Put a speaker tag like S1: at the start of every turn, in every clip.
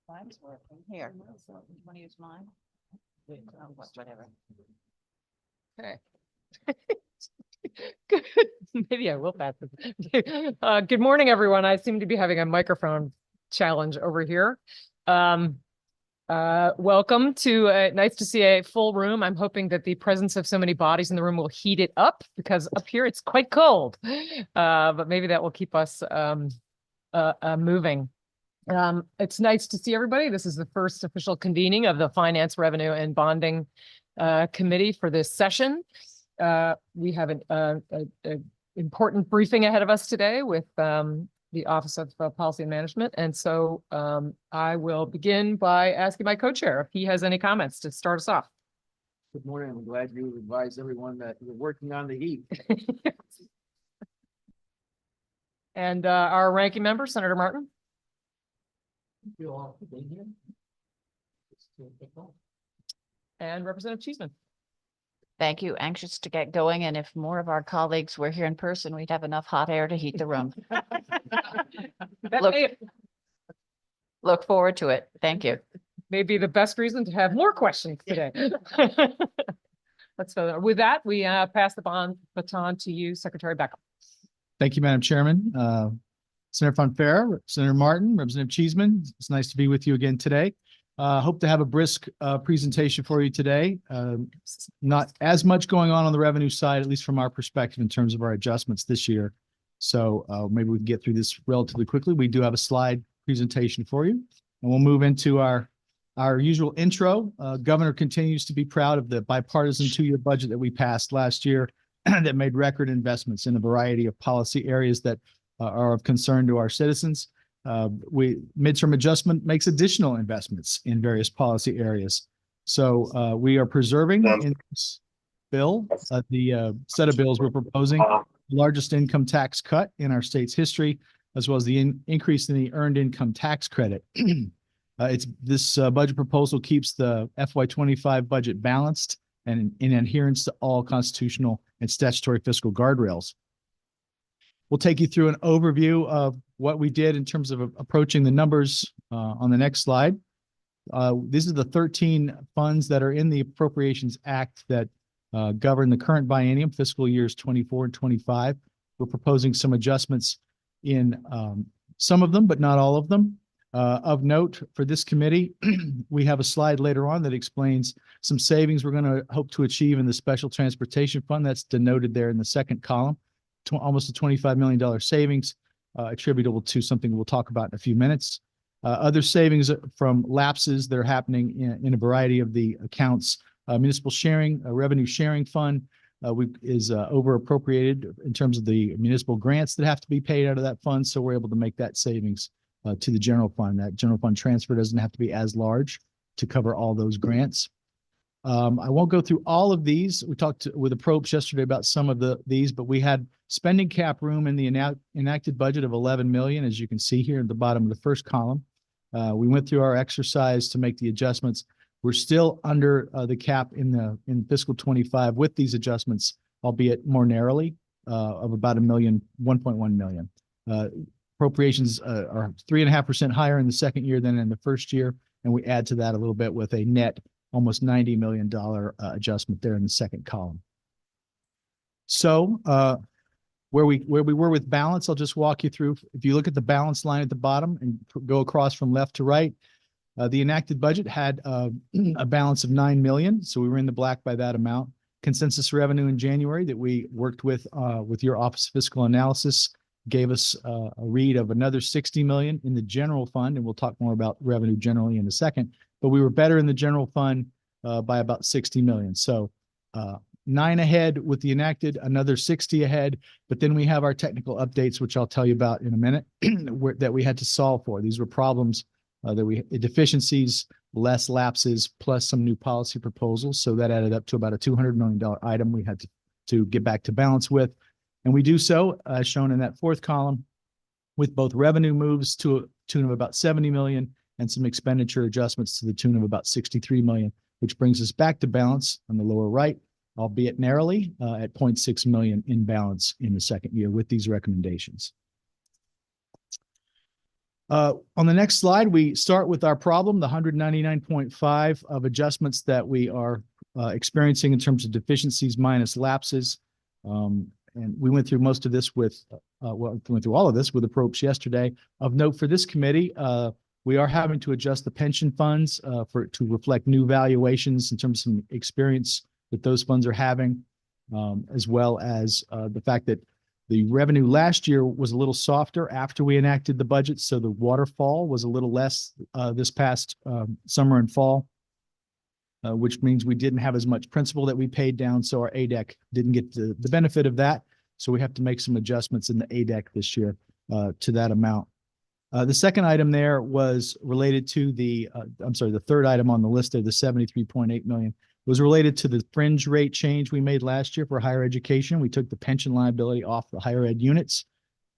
S1: Mine's working. Here. You want to use mine? Whatever.
S2: Okay. Good. Maybe I will pass it. Good morning, everyone. I seem to be having a microphone challenge over here. Welcome to, nice to see a full room. I'm hoping that the presence of so many bodies in the room will heat it up because up here it's quite cold. But maybe that will keep us moving. It's nice to see everybody. This is the first official convening of the Finance, Revenue, and Bonding Committee for this session. We have an important briefing ahead of us today with the Office of Policy and Management. And so I will begin by asking my co-chair if he has any comments to start us off.
S3: Good morning. I'm glad you advised everyone that you're working on the heat.
S2: And our ranking member, Senator Martin.
S3: You all for being here.
S2: And Representative Cheeseman.
S1: Thank you. Anxious to get going. And if more of our colleagues were here in person, we'd have enough hot air to heat the room. Look forward to it. Thank you.
S2: Maybe the best reason to have more questions today. Let's go. With that, we pass the baton to you, Secretary Beckham.
S4: Thank you, Madam Chairman. Senator Fonfara, Senator Martin, Representative Cheeseman, it's nice to be with you again today. Hope to have a brisk presentation for you today. Not as much going on the revenue side, at least from our perspective in terms of our adjustments this year. So maybe we can get through this relatively quickly. We do have a slide presentation for you, and we'll move into our usual intro. Governor continues to be proud of the bipartisan two-year budget that we passed last year that made record investments in a variety of policy areas that are of concern to our citizens. Midterm adjustment makes additional investments in various policy areas. So we are preserving in this bill, the set of bills we're proposing, the largest income tax cut in our state's history, as well as the increase in the earned income tax credit. This budget proposal keeps the FY25 budget balanced and in adherence to all constitutional and statutory fiscal guardrails. We'll take you through an overview of what we did in terms of approaching the numbers on the next slide. These are the 13 funds that are in the Appropriations Act that govern the current biennium, fiscal years 24 and 25. We're proposing some adjustments in some of them, but not all of them. Of note for this committee, we have a slide later on that explains some savings we're going to hope to achieve in the Special Transportation Fund. That's denoted there in the second column. Almost a $25 million savings attributable to something we'll talk about in a few minutes. Other savings from lapses that are happening in a variety of the accounts. Municipal sharing, revenue sharing fund is over appropriated in terms of the municipal grants that have to be paid out of that fund. So we're able to make that savings to the general fund. That general fund transfer doesn't have to be as large to cover all those grants. I won't go through all of these. We talked with the probes yesterday about some of these, but we had spending cap room in the enacted budget of 11 million, as you can see here at the bottom of the first column. We went through our exercise to make the adjustments. We're still under the cap in fiscal 25 with these adjustments, albeit more narrowly, of about 1.1 million. Appropriations are 3.5% higher in the second year than in the first year, and we add to that a little bit with a net almost $90 million adjustment there in the second column. So where we were with balance, I'll just walk you through. If you look at the balance line at the bottom and go across from left to right, the enacted budget had a balance of 9 million. So we were in the black by that amount. Consensus revenue in January that we worked with your Office of Fiscal Analysis gave us a read of another 60 million in the general fund. And we'll talk more about revenue generally in a second. But we were better in the general fund by about 60 million. So 9 ahead with the enacted, another 60 ahead. But then we have our technical updates, which I'll tell you about in a minute, that we had to solve for. These were problems deficiencies, less lapses, plus some new policy proposals. So that added up to about a $200 million item we had to get back to balance with. And we do so, as shown in that fourth column, with both revenue moves to a tune of about 70 million and some expenditure adjustments to the tune of about 63 million, which brings us back to balance on the lower right, albeit narrowly, at 0.6 million in balance in the second year with these recommendations. On the next slide, we start with our problem, the 199.5 of adjustments that we are experiencing in terms of deficiencies minus lapses. And we went through most of this with, went through all of this with approach yesterday. Of note for this committee, we are having to adjust the pension funds to reflect new valuations in terms of some experience that those funds are having, as well as the fact that the revenue last year was a little softer after we enacted the budget, so the waterfall was a little less this past summer and fall, which means we didn't have as much principal that we paid down, so our ADEC didn't get the benefit of that. So we have to make some adjustments in the ADEC this year to that amount. The second item there was related to the third item on the list of the 73.8 million was related to the fringe rate change we made last year for higher education. We took the pension liability off the higher ed units,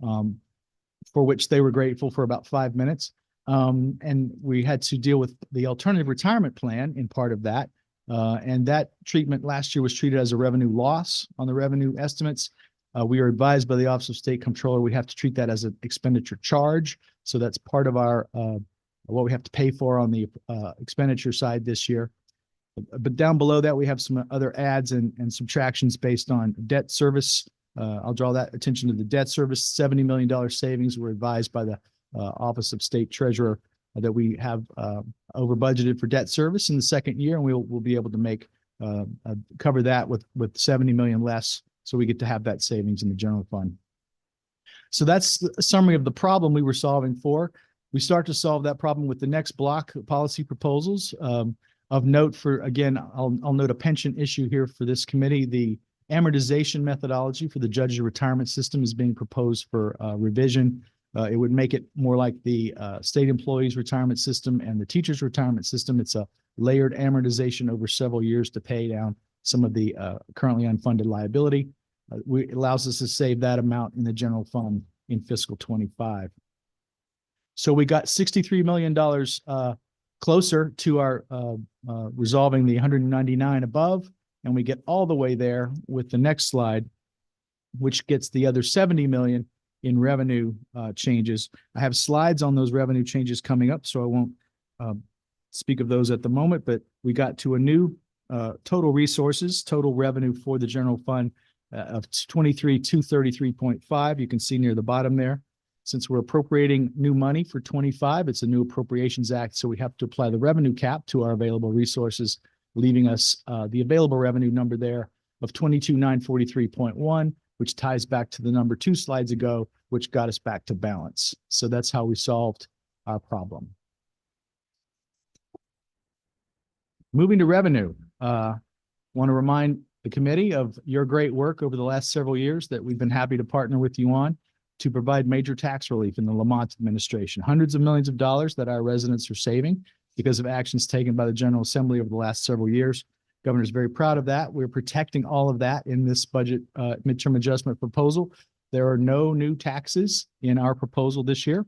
S4: for which they were grateful for about 5 minutes. And we had to deal with the alternative retirement plan in part of that. And that treatment last year was treated as a revenue loss on the revenue estimates. We are advised by the Office of State Comptroller, we have to treat that as an expenditure charge. So that's part of our, what we have to pay for on the expenditure side this year. But down below that, we have some other adds and subtractions based on debt service. I'll draw that attention to the debt service, $70 million savings. We're advised by the Office of State Treasurer that we have over budgeted for debt service in the second year, and we'll be able to make cover that with 70 million less. So we get to have that savings in the general fund. So that's a summary of the problem we were solving for. We start to solve that problem with the next block, policy proposals. Of note for, again, I'll note a pension issue here for this committee. The amortization methodology for the judge's retirement system is being proposed for revision. It would make it more like the state employees retirement system and the teachers retirement system. It's a layered amortization over several years to pay down some of the currently unfunded liability. It allows us to save that amount in the general fund in fiscal 25. So we got $63 million closer to our resolving the 199 above, and we get all the way there with the next slide, which gets the other 70 million in revenue changes. I have slides on those revenue changes coming up, so I won't speak of those at the moment, but we got to a new total resources, total revenue for the general fund of 23,233.5. You can see near the bottom there. Since we're appropriating new money for 25, it's a new Appropriations Act, so we have to apply the revenue cap to our available resources, leaving us the available revenue number there of 22,943.1, which ties back to the number 2 slides ago, which got us back to balance. So that's how we solved our problem. Moving to revenue, want to remind the committee of your great work over the last several years that we've been happy to partner with you on to provide major tax relief in the Lamont administration. Hundreds of millions of dollars that our residents are saving because of actions taken by the General Assembly over the last several years. Governor is very proud of that. We're protecting all of that in this budget midterm adjustment proposal. There are no new taxes in our proposal this year.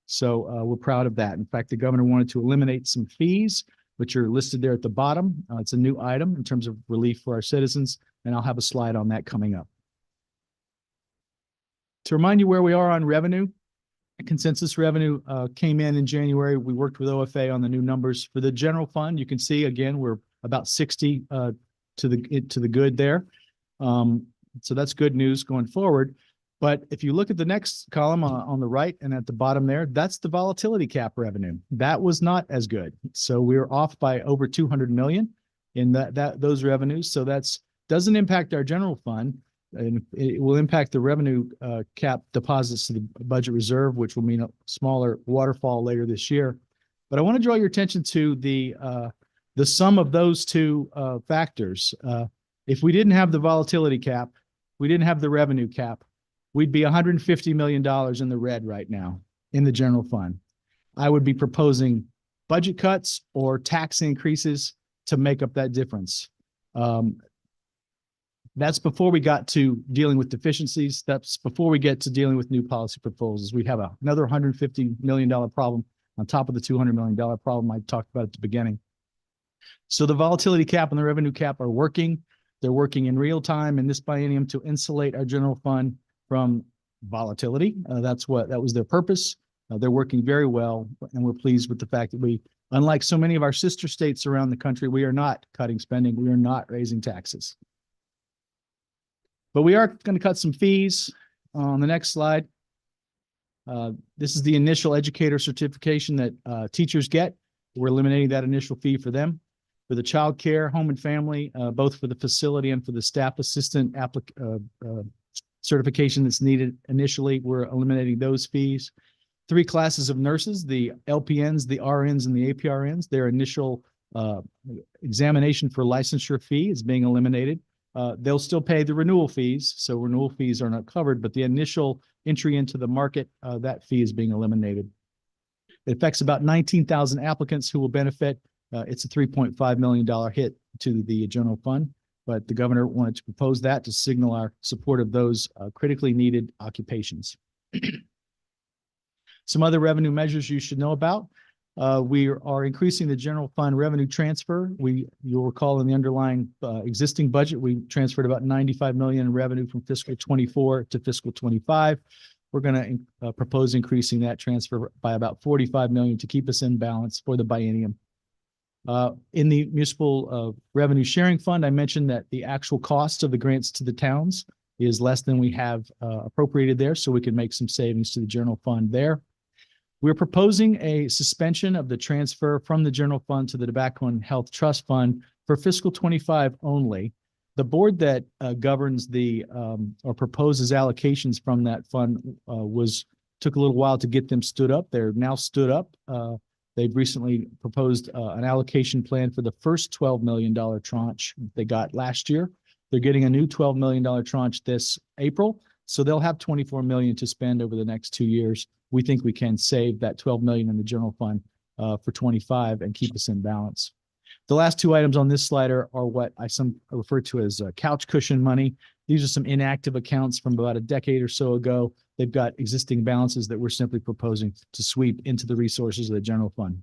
S4: So we're proud of that. In fact, the governor wanted to eliminate some fees, which are listed there at the bottom. It's a new item in terms of relief for our citizens, and I'll have a slide on that coming up. To remind you where we are on revenue, consensus revenue came in January. We worked with OFA on the new numbers for the general fund. You can see again we're about 60 to the good there, so that's good news going forward. But if you look at the next column on the right and at the bottom there, that's the volatility cap revenue. That was not as good, so we're off by over 200 million in those revenues. So that's doesn't impact our general fund. And it will impact the revenue cap deposits to the budget reserve, which will mean a smaller waterfall later this year. But I want to draw your attention to the sum of those two factors. If we didn't have the volatility cap, we didn't have the revenue cap, we'd be $150 million in the red right now in the general fund. I would be proposing budget cuts or tax increases to make up that difference. That's before we got to dealing with deficiencies. That's before we get to dealing with new policy proposals. We have another $150 million problem on top of the $200 million problem I talked about at the beginning. So the volatility cap and the revenue cap are working. They're working in real time in this biennium to insulate our general fund from volatility. That was their purpose. They're working very well, and we're pleased with the fact that unlike so many of our sister states around the country, we are not cutting spending. We are not raising taxes. But we are going to cut some fees on the next slide. This is the initial educator certification that teachers get. We're eliminating that initial fee for them. For the child care, home and family, both for the facility and for the staff assistant certification that's needed initially, we're eliminating those fees. 3 classes of nurses, the LPNs, the RNs, and the APRNs, their initial examination for licensure fee is being eliminated. They'll still pay the renewal fees, so renewal fees are not covered, but the initial entry into the market, that fee is being eliminated. It affects about 19,000 applicants who will benefit. It's a $3.5 million hit to the general fund, but the governor wanted to propose that to signal our support of those critically needed occupations. Some other revenue measures you should know about. We are increasing the general fund revenue transfer. You'll recall in the underlying existing budget, we transferred about 95 million in revenue from fiscal 24 to fiscal 25. We're going to propose increasing that transfer by about 45 million to keep us in balance for the biennium. In the municipal revenue sharing fund, I mentioned that the actual cost of the grants to the towns is less than we have appropriated there, so we can make some savings to the general fund there. We're proposing a suspension of the transfer from the general fund to the Tobacco and Health Trust Fund for fiscal 25 only. The board that governs or proposes allocations from that fund took a little while to get them stood up. They're now stood up. They've recently proposed an allocation plan for the first $12 million tranche they got last year. They're getting a new $12 million tranche this April. So they'll have 24 million to spend over the next 2 years. We think we can save that 12 million in the general fund for 25 and keep us in balance. The last 2 items on this slide are what I refer to as couch cushion money. These are some inactive accounts from about a decade or so ago. They've got existing balances that we're simply proposing to sweep into the resources of the general fund.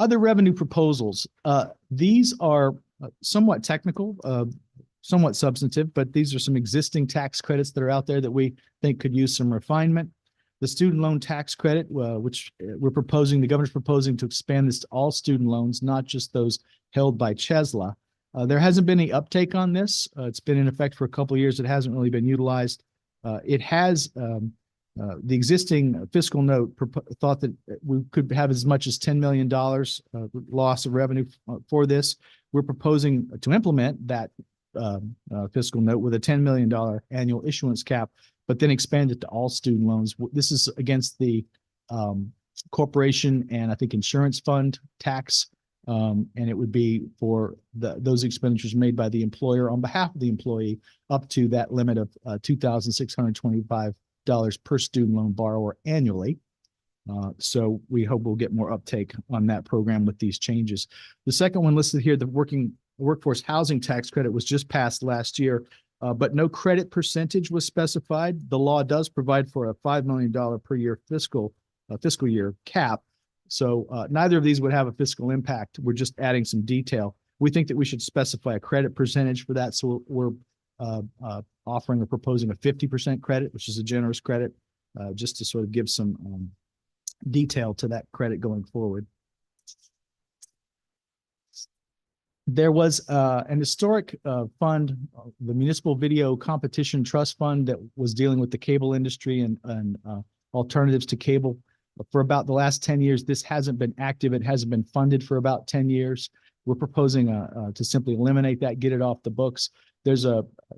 S4: Other revenue proposals. These are somewhat technical, somewhat substantive, but these are some existing tax credits that are out there that we think could use some refinement. The student loan tax credit, which the governor's proposing to expand this to all student loans, not just those held by Chesla. There hasn't been any uptake on this. It's been in effect for a couple of years. It hasn't really been utilized. It has the existing fiscal note thought that we could have as much as $10 million loss of revenue for this. We're proposing to implement that fiscal note with a $10 million annual issuance cap, but then expand it to all student loans. This is against the corporation and I think insurance fund tax, and it would be for those expenditures made by the employer on behalf of the employee up to that limit of $2,625 per student loan borrower annually. So we hope we'll get more uptake on that program with these changes. The second one listed here, the workforce housing tax credit, was just passed last year, but no credit percentage was specified. The law does provide for a $5 million per year fiscal year cap. So neither of these would have a fiscal impact. We're just adding some detail. We think that we should specify a credit percentage for that. So we're offering or proposing a 50% credit, which is a generous credit, just to sort of give some detail to that credit going forward. There was an historic fund, the Municipal Video Competition Trust Fund, that was dealing with the cable industry and alternatives to cable. For about the last 10 years, this hasn't been active. It hasn't been funded for about 10 years. We're proposing to simply eliminate that, get it off the books.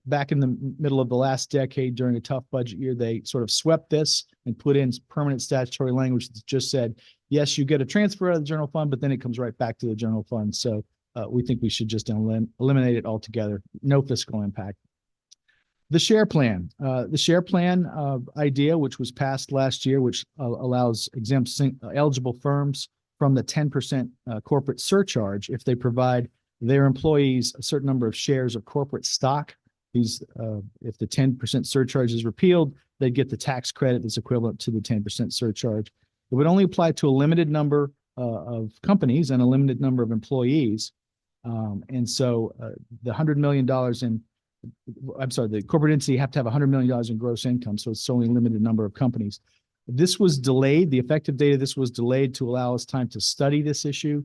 S4: Back in the middle of the last decade, during a tough budget year, they sort of swept this and put in permanent statutory language that just said, yes, you get a transfer out of the general fund, but then it comes right back to the general fund. So we think we should just eliminate it altogether. No fiscal impact. The share plan. The share plan idea, which was passed last year, which allows exempt eligible firms from the 10% corporate surcharge if they provide their employees a certain number of shares of corporate stock. If the 10% surcharge is repealed, they'd get the tax credit that's equivalent to the 10% surcharge. It would only apply to a limited number of companies and a limited number of employees. And so the $100 million the corporate entity have to have $100 million in gross income. So it's only a limited number of companies. This was delayed. The effective date of this was delayed to allow us time to study this issue.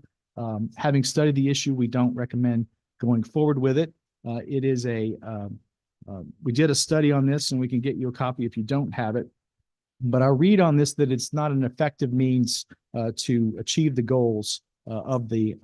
S4: Having studied the issue, we don't recommend going forward with it. It is we did a study on this, and we can get you a copy if you don't have it. But I'll read on this that it's not an effective means to achieve the goals of the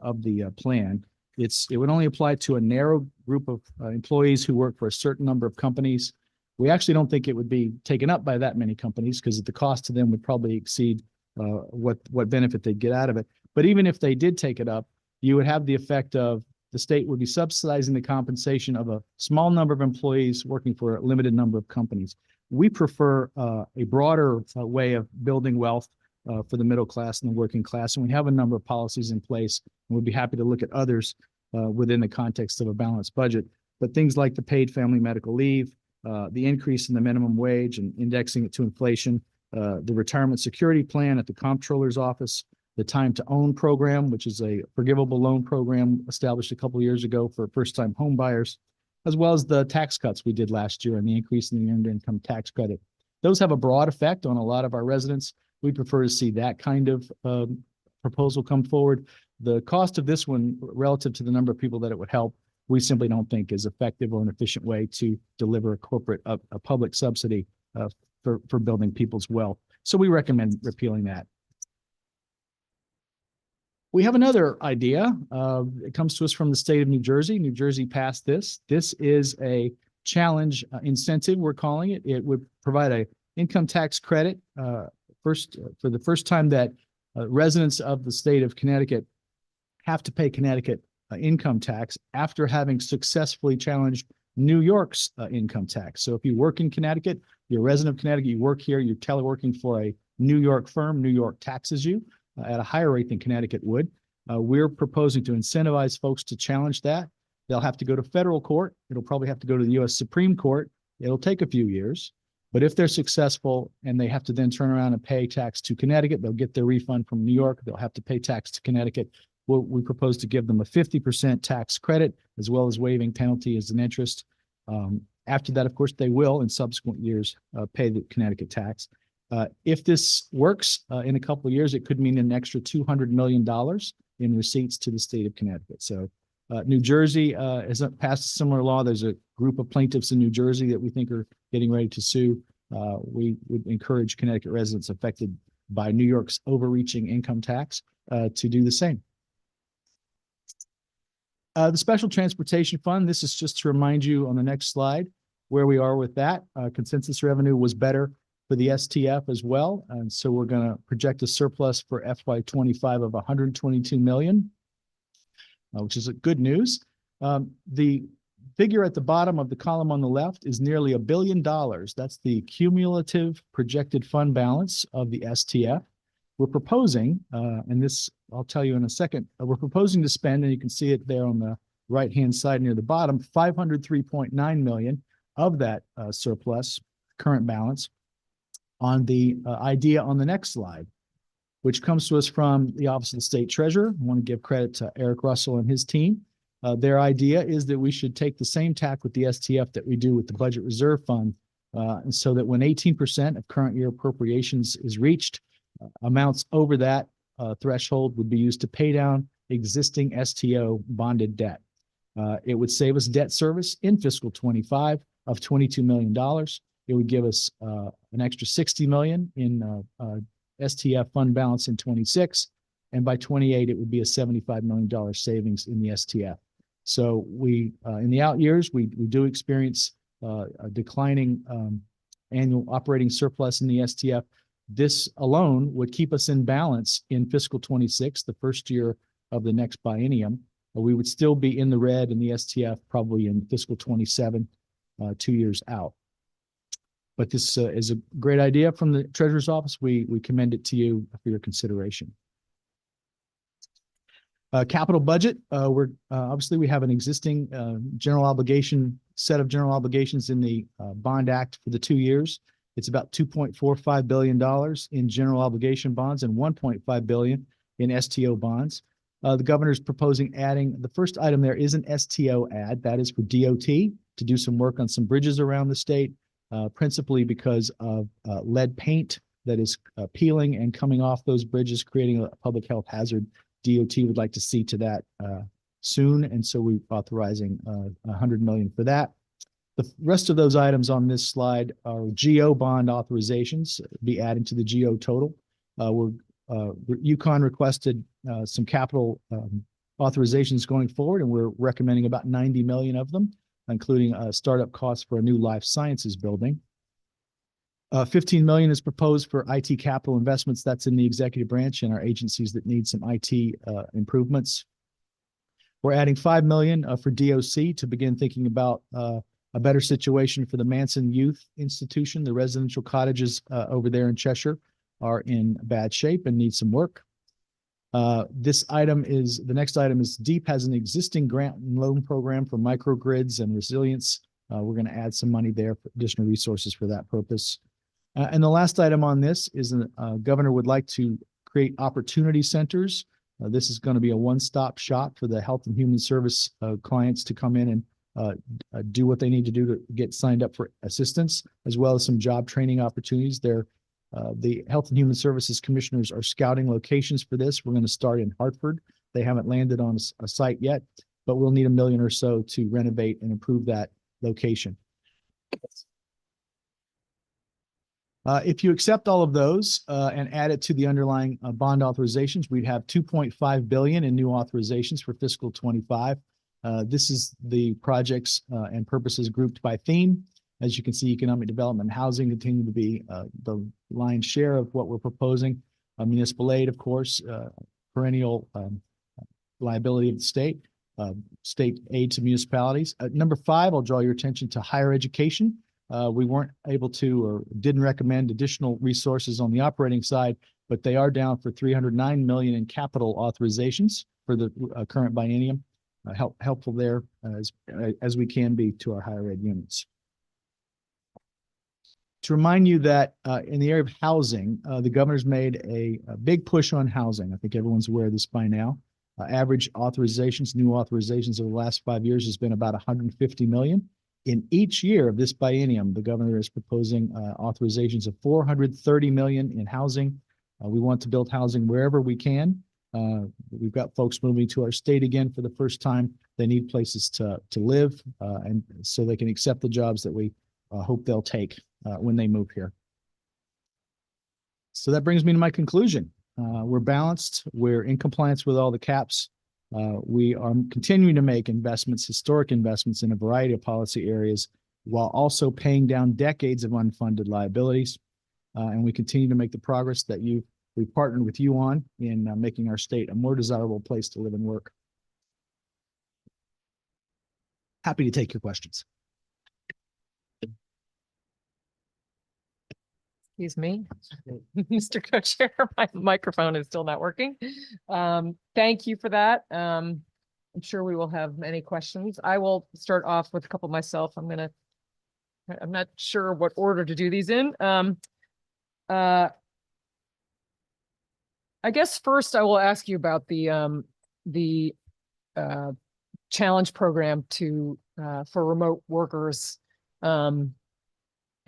S4: plan. It would only apply to a narrow group of employees who work for a certain number of companies. We actually don't think it would be taken up by that many companies because the cost to them would probably exceed what benefit they'd get out of it. But even if they did take it up, you would have the effect of the state would be subsidizing the compensation of a small number of employees working for a limited number of companies. We prefer a broader way of building wealth for the middle class and the working class. And we have a number of policies in place, and we'd be happy to look at others within the context of a balanced budget. But things like the paid family medical leave, the increase in the minimum wage and indexing it to inflation, the retirement security plan at the comptroller's office, the time to own program, which is a forgivable loan program established a couple of years ago for first-time home buyers, as well as the tax cuts we did last year and the increase in the earned income tax credit. Those have a broad effect on a lot of our residents. We prefer to see that kind of proposal come forward. The cost of this one relative to the number of people that it would help, we simply don't think is effective or an efficient way to deliver a public subsidy for building people's wealth. So we recommend repealing that. We have another idea. It comes to us from the state of New Jersey. New Jersey passed this. This is a challenge incentive, we're calling it. It would provide an income tax credit for the first time that residents of the state of Connecticut have to pay Connecticut income tax after having successfully challenged New York's income tax. So if you work in Connecticut, you're a resident of Connecticut, you work here, you're teleworking for a New York firm, New York taxes you at a higher rate than Connecticut would. We're proposing to incentivize folks to challenge that. They'll have to go to federal court. It'll probably have to go to the U.S. Supreme Court. It'll take a few years. But if they're successful and they have to then turn around and pay tax to Connecticut, they'll get their refund from New York. They'll have to pay tax to Connecticut. We propose to give them a 50% tax credit as well as waiving penalties and interest. After that, of course, they will in subsequent years pay the Connecticut tax. If this works in a couple of years, it could mean an extra $200 million in receipts to the state of Connecticut. So New Jersey has passed a similar law. There's a group of plaintiffs in New Jersey that we think are getting ready to sue. We would encourage Connecticut residents affected by New York's overreaching income tax to do the same. The Special Transportation Fund, this is just to remind you on the next slide where we are with that. Consensus revenue was better for the STF as well. And so we're going to project a surplus for FY25 of 122 million, which is good news. The figure at the bottom of the column on the left is nearly $1 billion. That's the cumulative projected fund balance of the STF. We're proposing, and this I'll tell you in a second, we're proposing to spend, and you can see it there on the right-hand side near the bottom, 503.9 million of that surplus current balance on the idea on the next slide, which comes to us from the Office of the State Treasurer. I want to give credit to Eric Russell and his team. Their idea is that we should take the same tack with the STF that we do with the Budget Reserve Fund, and so that when 18% of current year appropriations is reached, amounts over that threshold would be used to pay down existing STO bonded debt. It would save us debt service in fiscal 25 of $22 million. It would give us an extra 60 million in STF fund balance in 26. And by 28, it would be a $75 million savings in the STF. So we, in the out years, we do experience a declining annual operating surplus in the STF. This alone would keep us in balance in fiscal 26, the first year of the next biennium. We would still be in the red in the STF probably in fiscal 27, 2 years out. But this is a great idea from the Treasurer's Office. We commend it to you for your consideration. Capital budget. We're obviously we have an existing set of general obligations in the Bond Act for the 2 years. It's about $2.45 billion in general obligation bonds and $1.5 billion in STO bonds. The governor's proposing adding, the first item there is an STO add. That is for DOT to do some work on some bridges around the state, principally because of lead paint that is peeling and coming off those bridges, creating a public health hazard. DOT would like to see to that soon, and so we're authorizing $100 million for that. The rest of those items on this slide are GO bond authorizations, be adding to the GO total. UConn requested some capital authorizations going forward, and we're recommending about 90 million of them, including startup costs for a new life sciences building. 15 million is proposed for IT capital investments. That's in the executive branch and our agencies that need some IT improvements. We're adding 5 million for DOC to begin thinking about a better situation for the Manson Youth Institution. The residential cottages over there in Cheshire are in bad shape and need some work. The next item is DEEP has an existing grant and loan program for microgrids and resilience. We're going to add some money there for additional resources for that purpose. And the last item on this is the governor would like to create opportunity centers. This is going to be a one-stop shop for the health and human service clients to come in and do what they need to do to get signed up for assistance, as well as some job training opportunities there. The Health and Human Services Commissioners are scouting locations for this. We're going to start in Hartford. They haven't landed on a site yet, but we'll need $1 million or so to renovate and improve that location. If you accept all of those and add it to the underlying bond authorizations, we'd have 2.5 billion in new authorizations for fiscal 25. This is the projects and purposes grouped by theme. As you can see, economic development and housing continue to be the lion's share of what we're proposing. Municipal aid, of course, perennial liability of the state, state aid to municipalities. Number 5, I'll draw your attention to higher education. We weren't able to or didn't recommend additional resources on the operating side, but they are down for 309 million in capital authorizations for the current biennium. Helpful there as we can be to our higher ed units. To remind you that in the area of housing, the governor's made a big push on housing. I think everyone's aware of this by now. Average authorizations, new authorizations over the last 5 years has been about 150 million. In each year of this biennium, the governor is proposing authorizations of 430 million in housing. We want to build housing wherever we can. We've got folks moving to our state again for the first time. They need places to live, and so they can accept the jobs that we hope they'll take when they move here. So that brings me to my conclusion. We're balanced. We're in compliance with all the caps. We are continuing to make investments, historic investments in a variety of policy areas, while also paying down decades of unfunded liabilities. And we continue to make the progress that we've partnered with you on in making our state a more desirable place to live and work. Happy to take your questions.
S2: Excuse me, Mr. Co-Chair, my microphone is still not working. Thank you for that. I'm sure we will have many questions. I will start off with a couple myself. I'm not sure what order to do these in. I guess first I will ask you about the challenge program for remote workers.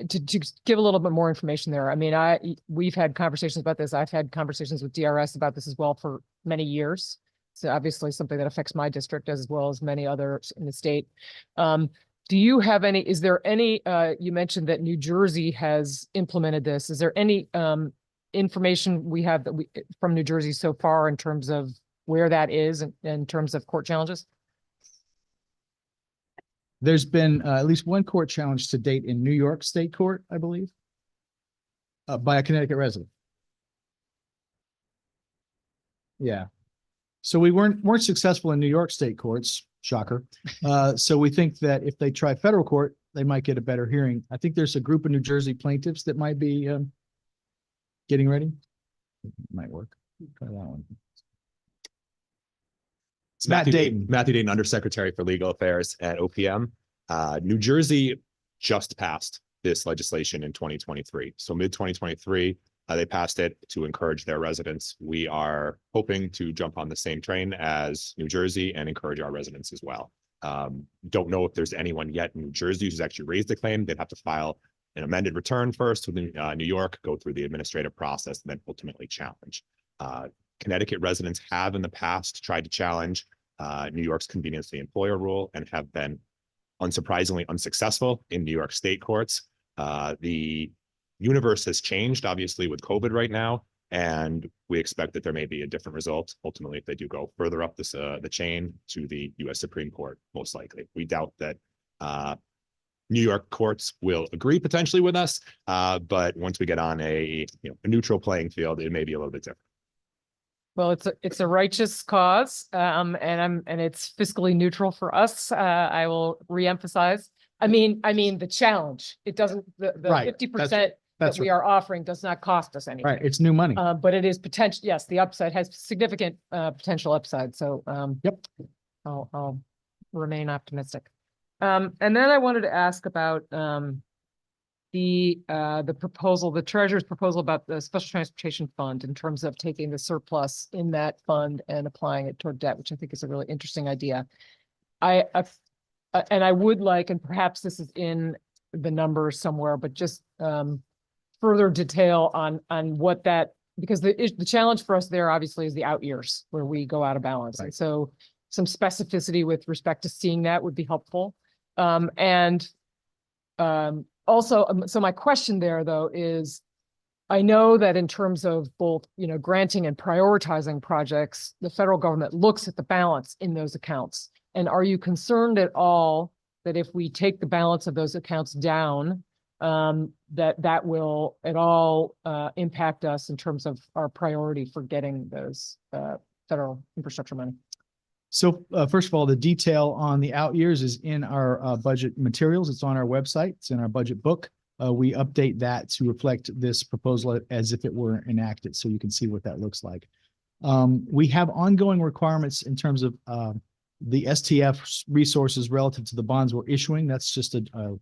S2: To give a little bit more information there. I mean, we've had conversations about this. I've had conversations with DRS about this as well for many years. So obviously something that affects my district as well as many others in the state. Do you have is there any, you mentioned that New Jersey has implemented this. Is there any information we have from New Jersey so far in terms of where that is in terms of court challenges?
S4: There's been at least one court challenge to date in New York State Court, I believe, by a Connecticut resident. Yeah. So we weren't successful in New York State courts, shocker. So we think that if they try federal court, they might get a better hearing. I think there's a group of New Jersey plaintiffs that might be getting ready. Might work. Try that one.
S5: It's Matthew Dayton, Undersecretary for Legal Affairs at OPM. New Jersey just passed this legislation in 2023. So mid-2023, they passed it to encourage their residents. We are hoping to jump on the same train as New Jersey and encourage our residents as well. Don't know if there's anyone yet in New Jersey who's actually raised a claim. They'd have to file an amended return first with New York, go through the administrative process, and then ultimately challenge. Connecticut residents have in the past tried to challenge New York's convenience of the employer rule and have been unsurprisingly unsuccessful in New York state courts. The universe has changed, obviously, with COVID right now, and we expect that there may be a different result ultimately if they do go further up this the chain to the U.S. Supreme Court. Most likely, we doubt that New York courts will agree potentially with us, but once we get on a neutral playing field, it may be a little bit different.
S2: Well, it's a righteous cause, and it's fiscally neutral for us. I will reemphasize. I mean, the challenge. It doesn't, the
S4: Right.
S2: 50%
S4: That's
S2: that we are offering does not cost us anything.
S4: Right. It's new money.
S2: But it is potential. Yes, the upside has significant potential upside. So
S4: Yep.
S2: I'll remain optimistic. And then I wanted to ask about the proposal, the treasurer's proposal about the special transportation fund in terms of taking the surplus in that fund and applying it toward debt, which I think is a really interesting idea. And I would like, and perhaps this is in the numbers somewhere, but just further detail on what that, because the challenge for us there obviously is the out years where we go out of balance. And so some specificity with respect to seeing that would be helpful. Also, so my question there though is, I know that in terms of both, granting and prioritizing projects, the federal government looks at the balance in those accounts. And are you concerned at all that if we take the balance of those accounts down, that will at all impact us in terms of our priority for getting those federal infrastructure money?
S4: So first of all, the detail on the out years is in our budget materials. It's on our website. It's in our budget book. We update that to reflect this proposal as if it were enacted, so you can see what that looks like. We have ongoing requirements in terms of the STF resources relative to the bonds we're issuing. That's just a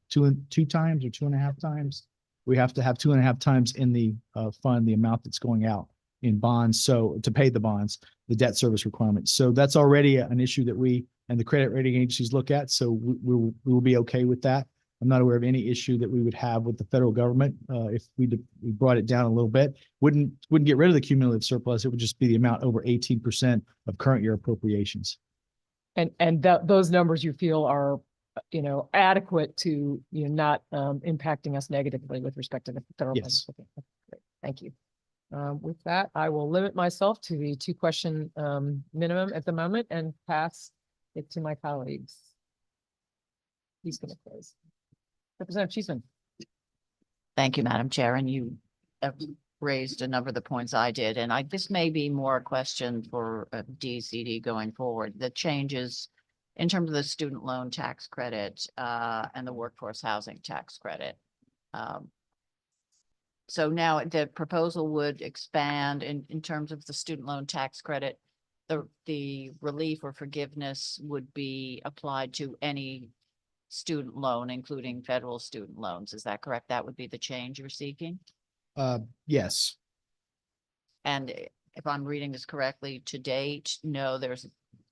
S4: two times or 2.5 times. We have to have 2.5 times in the fund the amount that's going out in bonds, so to pay the bonds, the debt service requirements. So that's already an issue that we and the credit rating agencies look at. So we will be okay with that. I'm not aware of any issue that we would have with the federal government if we brought it down a little bit. Wouldn't get rid of the cumulative surplus. It would just be the amount over 18% of current year appropriations.
S2: And those numbers you feel are, adequate to, not impacting us negatively with respect to the federal.
S4: Yes.
S2: Okay, great. Thank you. With that, I will limit myself to the 2-question minimum at the moment and pass it to my colleagues. He's going to close. Representative Cheeseman.
S1: Thank you, Madam Chair. And you raised a number of the points I did. And this may be more a question for DCD going forward. The changes in terms of the student loan tax credit and the workforce housing tax credit. So now the proposal would expand in terms of the student loan tax credit. The relief or forgiveness would be applied to any student loan, including federal student loans. Is that correct? That would be the change you're seeking?
S4: Yes.
S1: And if I'm reading this correctly, to date, no,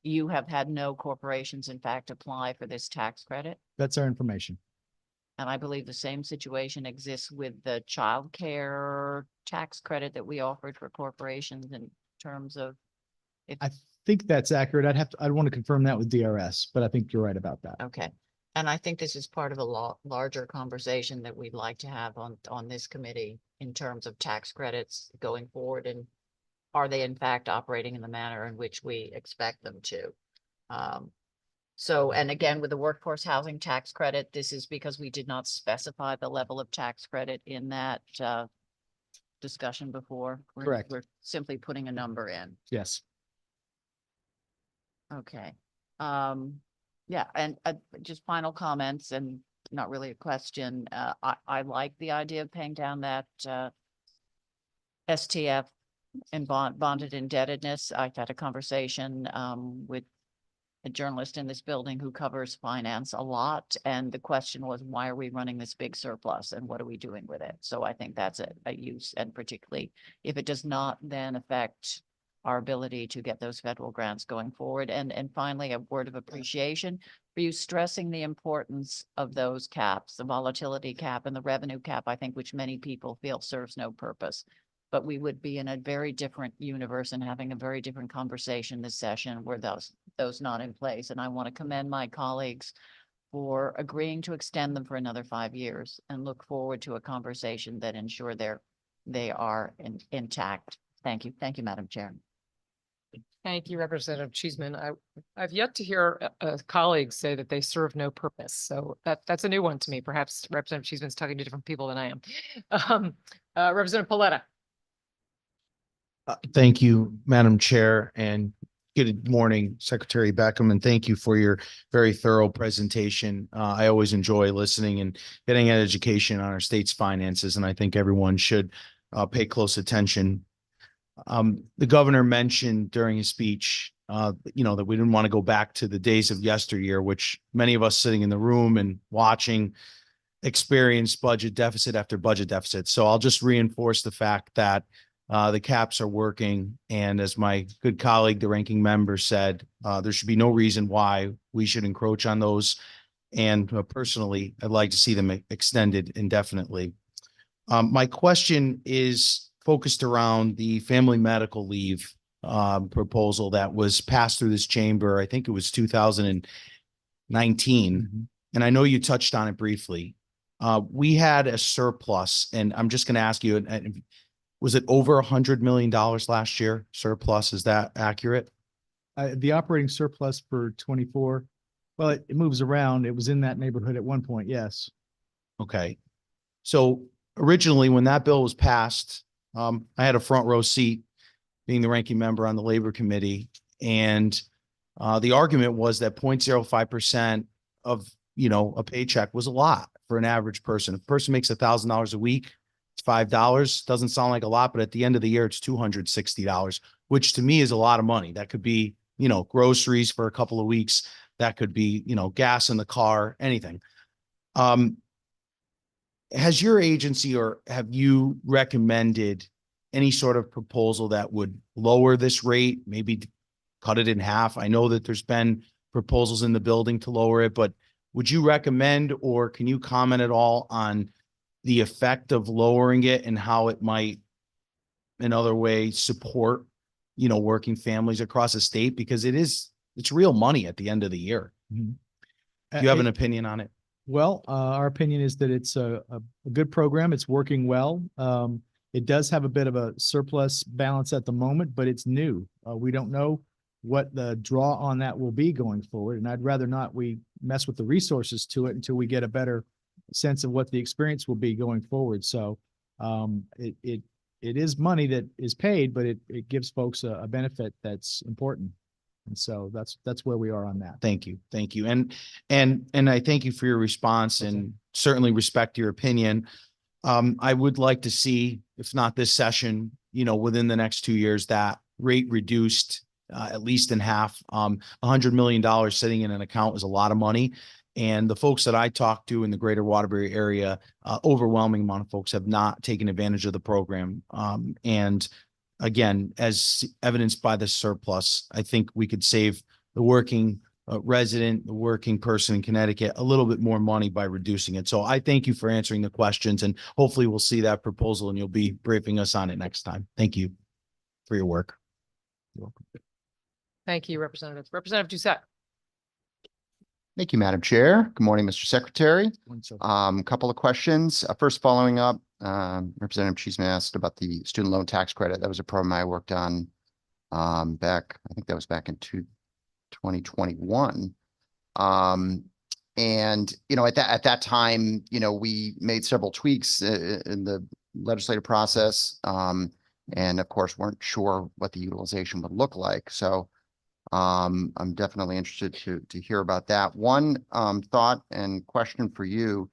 S1: you have had no corporations, in fact, apply for this tax credit.
S4: That's our information.
S1: And I believe the same situation exists with the child care tax credit that we offered for corporations in terms of.
S4: I think that's accurate. I'd want to confirm that with DRS, but I think you're right about that.
S1: Okay. And I think this is part of a larger conversation that we'd like to have on this committee in terms of tax credits going forward. And are they in fact operating in the manner in which we expect them to? And again, with the workforce housing tax credit, this is because we did not specify the level of tax credit in that discussion before.
S4: Correct.
S1: We're simply putting a number in.
S4: Yes.
S1: Okay. Yeah, and just final comments and not really a question. I like the idea of paying down that STF and bonded indebtedness. I've had a conversation with a journalist in this building who covers finance a lot. And the question was, why are we running this big surplus and what are we doing with it? So I think that's a use, and particularly if it does not then affect our ability to get those federal grants going forward. And finally, a word of appreciation for you stressing the importance of those caps, the volatility cap and the revenue cap, I think, which many people feel serves no purpose. But we would be in a very different universe and having a very different conversation this session were those not in place. And I want to commend my colleagues for agreeing to extend them for another 5 years and look forward to a conversation that ensure they are intact. Thank you. Thank you, Madam Chair.
S2: Thank you, Representative Cheeseman. I've yet to hear colleagues say that they serve no purpose. So that's a new one to me. Perhaps Representative Cheeseman's talking to different people than I am. Representative Paletta.
S6: Thank you, Madam Chair, and good morning, Secretary Beckham, and thank you for your very thorough presentation. I always enjoy listening and getting an education on our state's finances, and I think everyone should pay close attention. The governor mentioned during his speech, that we didn't want to go back to the days of yesteryear, which many of us sitting in the room and watching experienced budget deficit after budget deficit. So I'll just reinforce the fact that the caps are working. And as my good colleague, the ranking member said, there should be no reason why we should encroach on those. And personally, I'd like to see them extended indefinitely. My question is focused around the family medical leave proposal that was passed through this chamber. I think it was 2019. And I know you touched on it briefly. We had a surplus, and I'm just going to ask you, was it over $100 million last year surplus? Is that accurate?
S4: The operating surplus for 24, well, it moves around. It was in that neighborhood at one point. Yes.
S6: Okay. So originally when that bill was passed, I had a front row seat being the ranking member on the Labor Committee. And the argument was that 0.05% of, a paycheck was a lot for an average person. If a person makes $1,000 a week, it's $5. Doesn't sound like a lot, but at the end of the year, it's $260, which to me is a lot of money. That could be, groceries for a couple of weeks. That could be, gas in the car, anything. Has your agency or have you recommended any sort of proposal that would lower this rate, maybe cut it in half? I know that there's been proposals in the building to lower it, but would you recommend, or can you comment at all on the effect of lowering it and how it might in other ways support, working families across the state? Because it's real money at the end of the year.
S4: Mhm.
S6: Do you have an opinion on it?
S4: Well, our opinion is that it's a good program. It's working well. It does have a bit of a surplus balance at the moment, but it's new. We don't know what the draw on that will be going forward. And I'd rather not we mess with the resources to it until we get a better sense of what the experience will be going forward. So it is money that is paid, but it gives folks a benefit that's important. And so that's where we are on that.
S6: Thank you. Thank you. And I thank you for your response and certainly respect your opinion. I would like to see, if not this session, within the next 2 years, that rate reduced at least in half. $100 million sitting in an account is a lot of money. And the folks that I talked to in the greater Waterbury area, overwhelming amount of folks have not taken advantage of the program. And again, as evidenced by the surplus, I think we could save the working resident, the working person in Connecticut a little bit more money by reducing it. So I thank you for answering the questions, and hopefully we'll see that proposal and you'll be briefing us on it next time. Thank you for your work. You're welcome.
S2: Thank you, Representative. Representative Doucette.
S7: Thank you, Madam Chair. Good morning, Mr. Secretary.
S4: So
S7: Couple of questions. First, following up, Representative Cheeseman asked about the student loan tax credit. That was a program I worked on back, I think that was back in 2021. And, at that time, we made several tweaks in the legislative process. And of course, weren't sure what the utilization would look like. So I'm definitely interested to hear about that. One thought and question for you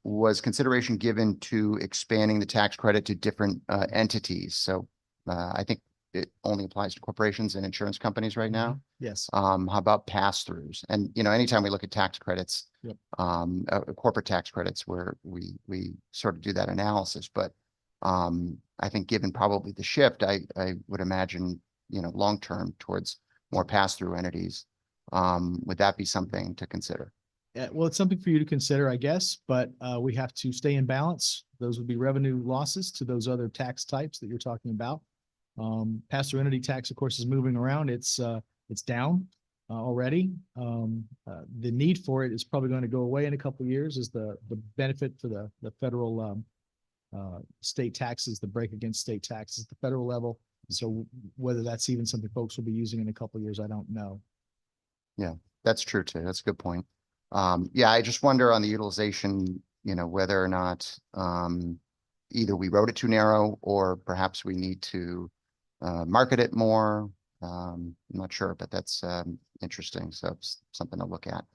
S7: was consideration given to expanding the tax credit to different entities. So I think it only applies to corporations and insurance companies right now.
S4: yes.
S7: How about pass-throughs? And, anytime we look at tax credits,
S4: Yep.
S7: corporate tax credits, where we sort of do that analysis, but I think given probably the shift, I would imagine, long-term towards more pass-through entities. Would that be something to consider?
S4: Yeah, well, it's something for you to consider, I guess, but we have to stay in balance. Those would be revenue losses to those other tax types that you're talking about. Pass-through entity tax, of course, is moving around. It's down already. The need for it is probably going to go away in a couple of years as the benefit for the federal state taxes, the break against state taxes at the federal level. So whether that's even something folks will be using in a couple of years, I don't know.
S7: Yeah, that's true too. That's a good point. Yeah, I just wonder on the utilization, whether or not either we wrote it too narrow or perhaps we need to market it more. I'm not sure, but that's interesting. So it's something to look at.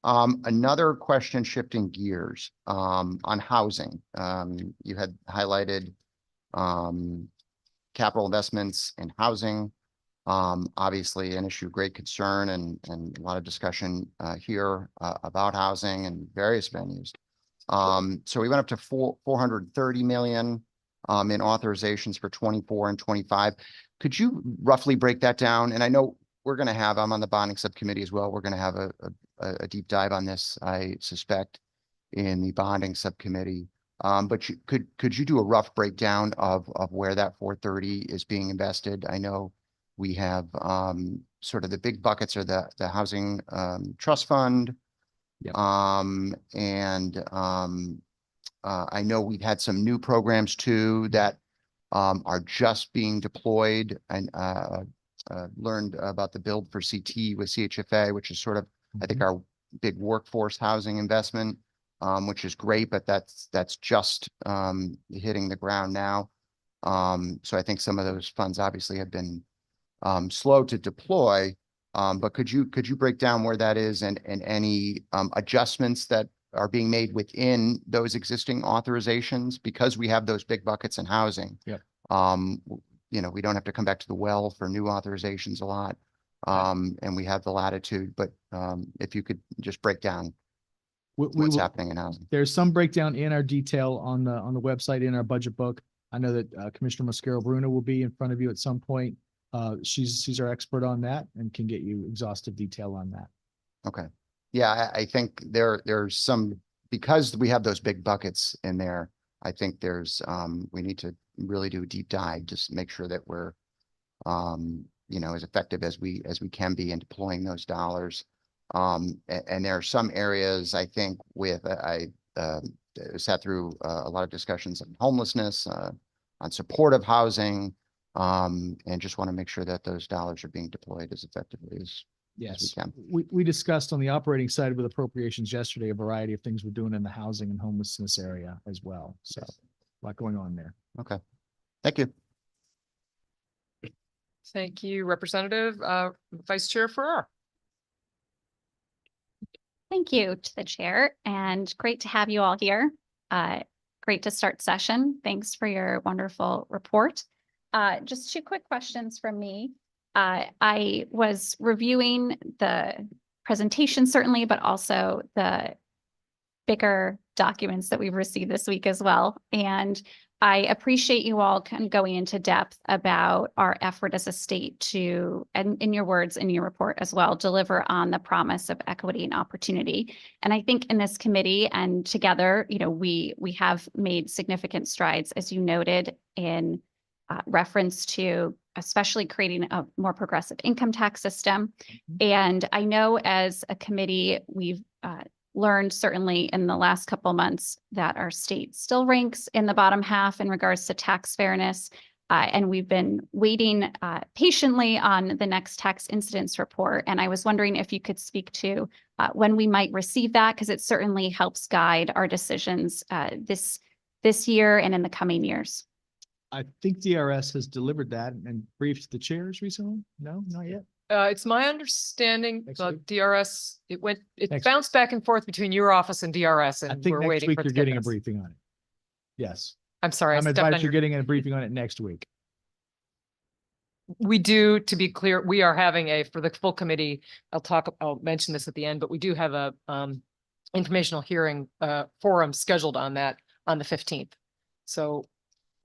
S7: Another question, shifting gears on housing. You had highlighted capital investments in housing. Obviously an issue of great concern and a lot of discussion here about housing and various venues. So we went up to 430 million in authorizations for 24 and 25. Could you roughly break that down? And I know I'm on the bonding subcommittee as well. We're going to have a deep dive on this, I suspect, in the bonding subcommittee. But could you do a rough breakdown of where that 430 is being invested? I know we have sort of the big buckets are the housing trust fund.
S4: Yep.
S7: I know we've had some new programs too that are just being deployed, and learned about the build for CT with CHFA, which is sort of, I think, our big workforce housing investment, which is great, but that's just hitting the ground now. So I think some of those funds obviously have been slow to deploy. But could you break down where that is and any adjustments that are being made within those existing authorizations, because we have those big buckets in housing?
S4: Yep.
S7: We don't have to come back to the well for new authorizations a lot. And we have the latitude, but if you could just break down what's happening in housing.
S4: There's some breakdown in our detail on the website in our budget book. I know that Commissioner Mosquero Bruno will be in front of you at some point. She's our expert on that and can get you exhaustive detail on that.
S7: Okay. Yeah, I think there's some, because we have those big buckets in there, I think we need to really do a deep dive, just make sure that we're, as effective as we can be in deploying those dollars. And there are some areas, I think, I sat through a lot of discussions on homelessness, on supportive housing, and just want to make sure that those dollars are being deployed as effectively as
S4: Yes,
S7: we can.
S4: we discussed on the operating side with appropriations yesterday, a variety of things we're doing in the housing and homelessness area as well. So a lot going on there.
S7: Okay. Thank you.
S2: Thank you, Representative, Vice Chair Farrar.
S8: Thank you to the chair, and great to have you all here. Great to start session. Thanks for your wonderful report. Just two quick questions from me. I was reviewing the presentation certainly, but also the bigger documents that we've received this week as well. And I appreciate you all kind of going into depth about our effort as a state to, and in your words, in your report as well, deliver on the promise of equity and opportunity. And I think in this committee and together, we have made significant strides, as you noted, in reference to especially creating a more progressive income tax system. And I know as a committee, we've learned certainly in the last couple of months that our state still ranks in the bottom half in regards to tax fairness. And we've been waiting patiently on the next tax incidence report. And I was wondering if you could speak to when we might receive that, because it certainly helps guide our decisions this year and in the coming years.
S4: I think DRS has delivered that and briefed the chairs recently. No, not yet.
S2: It's my understanding
S4: Next
S2: the
S4: week?
S2: DRS, it
S4: Next-
S2: bounced back and forth between your office and DRS,
S4: I
S2: and
S4: think
S2: we're
S4: next
S2: waiting
S4: week
S2: for it
S4: you're
S2: to get
S4: getting a
S2: us.
S4: briefing on it. Yes.
S2: I'm sorry. I
S4: I'm
S2: stepped on
S4: advised you're
S2: your-
S4: getting a briefing on it next week.
S2: We do, to be clear, we are having for the full committee, I'll mention this at the end, but we do have a informational hearing forum scheduled on that on the 15th. So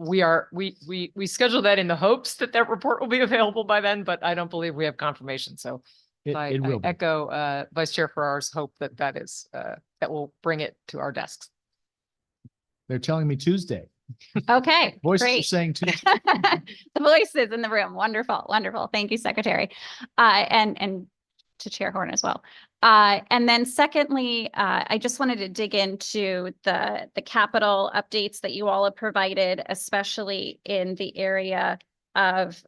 S2: we scheduled that in the hopes that that report will be available by then, but I don't believe we have confirmation. So I
S4: It will be.
S2: echo Vice Chair Farrar's hope that that will bring it to our desks.
S4: They're telling me Tuesday.
S8: Okay,
S4: Voices are
S8: great.
S4: saying Tuesday.
S8: The voices in the room. Wonderful, wonderful. Thank you, Secretary. And to Chair Horn as well. And then secondly, I just wanted to dig into the capital updates that you all have provided, especially in the area of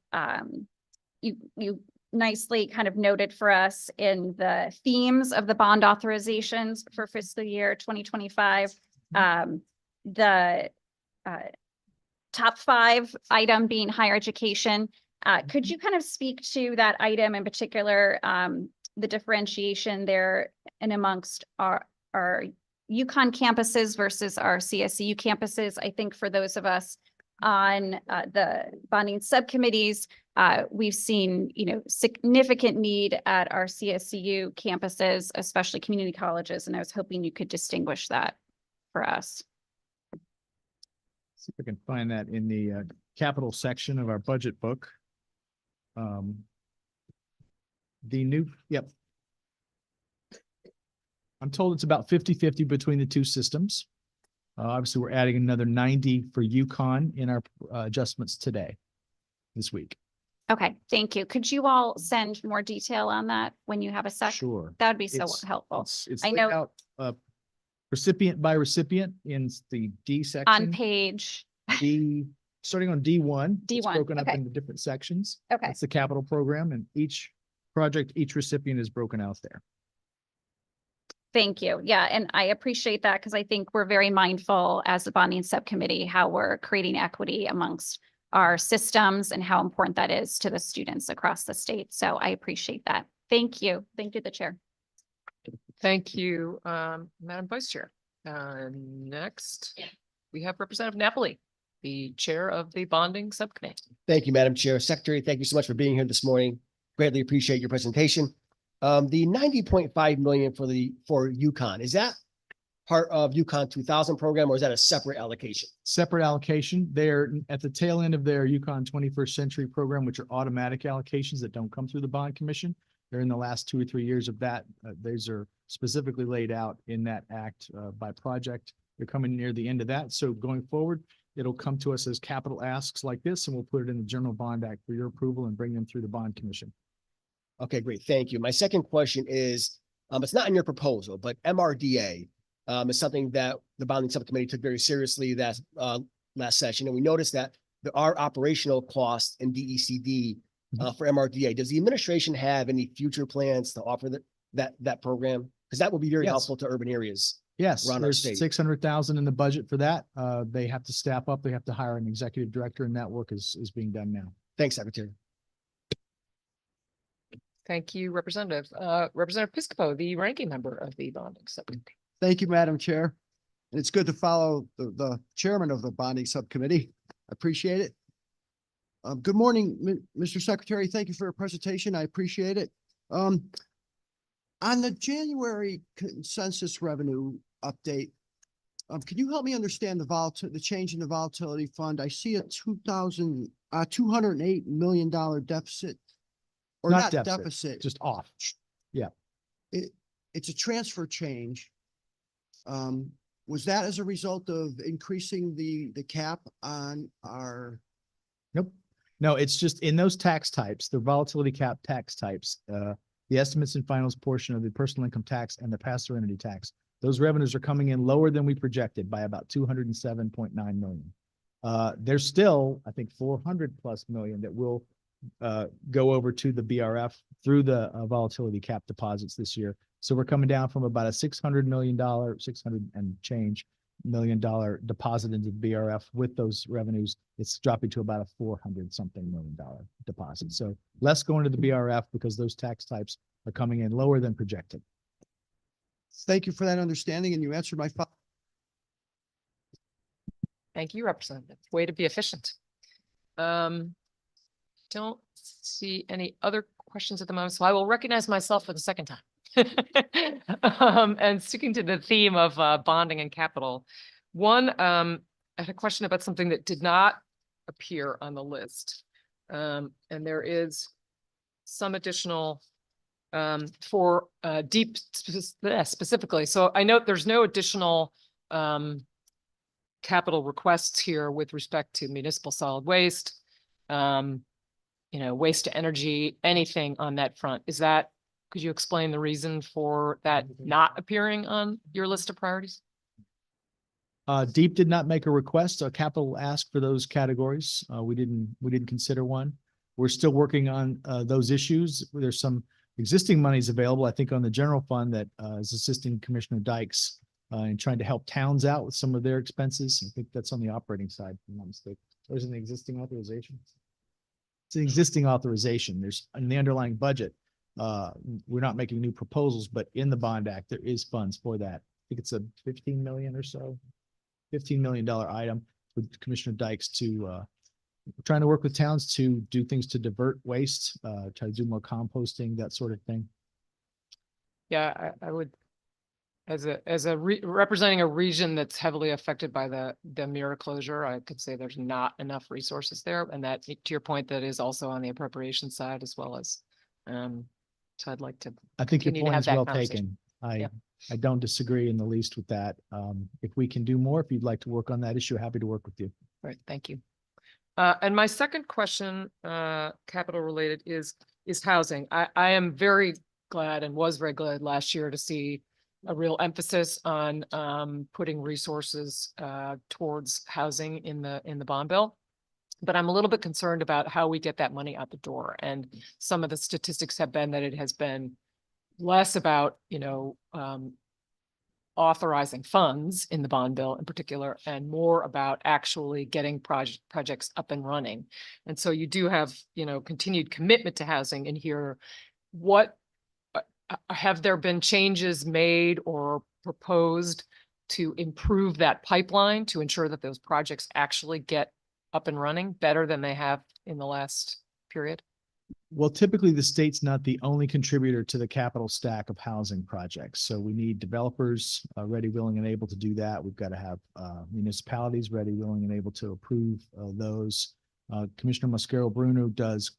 S8: you nicely kind of noted for us in the themes of the bond authorizations for fiscal year 2025. The top 5 item being higher education. Could you kind of speak to that item in particular, the differentiation there and amongst our UConn campuses versus our CSCU campuses? I think for those of us on the bonding subcommittees, we've seen, significant need at our CSCU campuses, especially community colleges, and I was hoping you could distinguish that for us.
S4: See if I can find that in the capital section of our budget book. Yep. I'm told it's about 50-50 between the two systems. Obviously, we're adding another 90 for UConn in our adjustments this week.
S8: Okay, thank you. Could you all send more detail on that when you have a sec?
S4: Sure.
S8: That would be so
S4: It's-
S8: helpful.
S4: It's
S8: I
S4: laid
S8: know-
S4: out, recipient by recipient in the D
S8: On
S4: section.
S8: page,
S4: Starting on D1. It's
S8: D1,
S4: broken up
S8: okay.
S4: into different sections.
S8: okay,
S4: That's the capital program, and each project, each recipient is broken out there.
S8: thank you. Yeah, and I appreciate that because I think we're very mindful as the bonding subcommittee, how we're creating equity amongst our systems and how important that is to the students across the state. So I appreciate that. Thank you. Thank you, the chair.
S2: Thank you, Madam Vice Chair. Next, we have Representative Napoli, the Chair of the Bonding Subcommittee.
S9: Thank you, Madam Chair. Secretary, thank you so much for being here this morning. Greatly appreciate your presentation. The 90.5 million for UConn, is that part of UConn 2000 program or is that a separate allocation?
S4: Separate allocation. They're at the tail end of their UConn 21st Century program, which are automatic allocations that don't come through the bond commission. They're in the last 2 or 3 years of that. Those are specifically laid out in that act by project. They're coming near the end of that. So going forward, it'll come to us as capital asks like this, and we'll put it in the General Bond Act for your approval and bring them through the bond commission.
S9: Okay, great. Thank you. My second question is, it's not in your proposal, but MRDA is something that the bonding subcommittee took very seriously that last session. And we noticed that there are operational costs in DECD for MRDA. Does the administration have any future plans to offer that program? Because that would be very
S4: Yes.
S9: helpful to urban areas.
S4: Yes,
S9: Around our
S4: there's
S9: state.
S4: 600,000 in the budget for that. They have to staff up. They have to hire an executive director, and that work is being done now.
S9: Thanks, Secretary.
S2: Thank you, Representative. Representative Piscopo, the ranking member of the Bonding Subcommittee.
S3: Thank you, Madam Chair. And it's good to follow the chairman of the bonding subcommittee. I appreciate it. Good morning, Mr. Secretary. Thank you for your presentation. I appreciate it. On the January consensus revenue update, can you help me understand the change in the volatility fund? I see a $208 million deficit. Or
S4: Not
S3: not
S4: deficit,
S3: deficit.
S4: Just off.
S3: It's a transfer change. Was that as a result of increasing the cap on our?
S4: Nope. No, it's just in those tax types, the volatility cap tax types, the estimates and finals portion of the personal income tax and the pass-through entity tax. Those revenues are coming in lower than we projected by about 207.9 million. There's still, I think, 400+ million that will go over to the BRF through the volatility cap deposits this year. So we're coming down from about a $600 million, 600 and change $1 million deposit into the BRF with those revenues. It's dropping to about a 400-something million deposit. So less going to the BRF because those tax types are coming in lower than projected.
S3: Thank you for that understanding, and you answered my.
S2: Thank you, Representative. Way to be efficient. Don't see any other questions at the moment, so I will recognize myself for the second time. And sticking to the theme of bonding and capital, one, I had a question about something that did not appear on the list. And there is some additional for deep specifically. So I note there's no additional capital requests here with respect to municipal solid waste, waste to energy, anything on that front. Could you explain the reason for that not appearing on your list of priorities?
S4: Deep did not make a request, a capital ask for those categories. We didn't consider one. We're still working on those issues. There's some existing monies available, I think, on the general fund that is assisting Commissioner Dykes in trying to help towns out with some of their expenses. I think that's on the operating side, if I'm not mistaken. There's an existing authorization. It's an existing authorization. There's in the underlying budget. We're not making new proposals, but in the bond act, there is funds for that. I think it's a 15 million or so, $15 million item with Commissioner Dykes to trying to work with towns to do things to divert waste, try to do more composting, that sort of thing.
S2: Yeah, I would, representing a region that's heavily affected by the mirror closure, I could say there's not enough resources there. And that, to your point, that is also on the appropriation side as well as, so I'd like to.
S4: I think your
S2: continue to
S4: point
S2: have
S4: is
S2: that
S4: well
S2: conversation.
S4: taken.
S2: Yeah.
S4: I don't disagree in the least with that. If we can do more, if you'd like to work on that issue, happy to work with you.
S2: Right, thank you. And my second question, capital related, is housing. I am very glad and was very glad last year to see a real emphasis on putting resources towards housing in the bond bill. But I'm a little bit concerned about how we get that money out the door. And some of the statistics have been that it has been less about, authorizing funds in the bond bill in particular, and more about actually getting projects up and running. And so you do have, continued commitment to housing in here. What have there been changes made or proposed to improve that pipeline to ensure that those projects actually get up and running better than they have in the last period?
S4: Well, typically the state's not the only contributor to the capital stack of housing projects. So we need developers ready, willing, and able to do that. We've got to have municipalities ready, willing, and able to approve those. Commissioner Mosquero Bruno does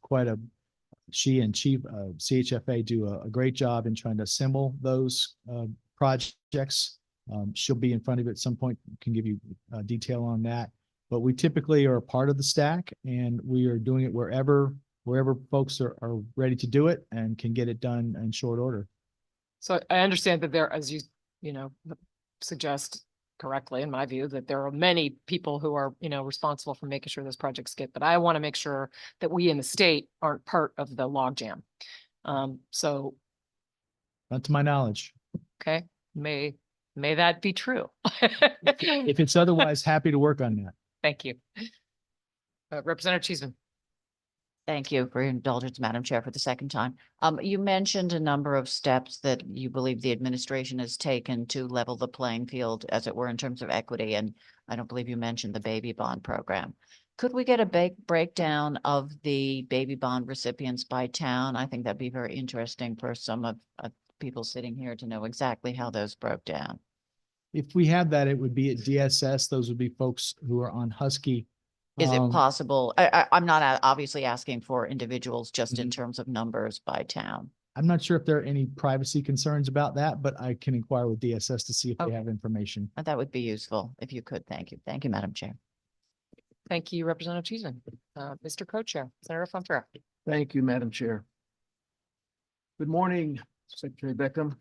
S4: she and Chief CHFA do a great job in trying to assemble those projects. She'll be in front of you at some point, can give you detail on that. But we typically are a part of the stack, and we are doing it wherever folks are ready to do it and can get it done in short order.
S2: So I understand that there, as you suggest correctly, in my view, that there are many people who are, responsible for making sure those projects get, but I want to make sure that we in the state aren't part of the logjam. So.
S4: Not to my knowledge.
S2: Okay, may that be true.
S4: If it's otherwise, happy to work on that.
S2: Thank you. Representative Cheeseman.
S1: Thank you for your indulgence, Madam Chair, for the second time. You mentioned a number of steps that you believe the administration has taken to level the playing field, as it were, in terms of equity. And I don't believe you mentioned the baby bond program. Could we get a breakdown of the baby bond recipients by town? I think that'd be very interesting for some of people sitting here to know exactly how those broke down.
S4: If we have that, it would be at DSS. Those would be folks who are on Husky.
S1: Is it possible? I'm not obviously asking for individuals, just in
S4: Mhm.
S1: terms of numbers by town.
S4: I'm not sure if there are any privacy concerns about that, but I can inquire with DSS to see if they
S1: Okay.
S4: have information.
S1: That would be useful if you could. Thank you. Thank you, Madam Chair.
S2: Thank you, Representative Cheeseman. Mr. Co-Chair, Senator Fonfara.
S10: Thank you, Madam Chair. Good morning, Secretary Beckham.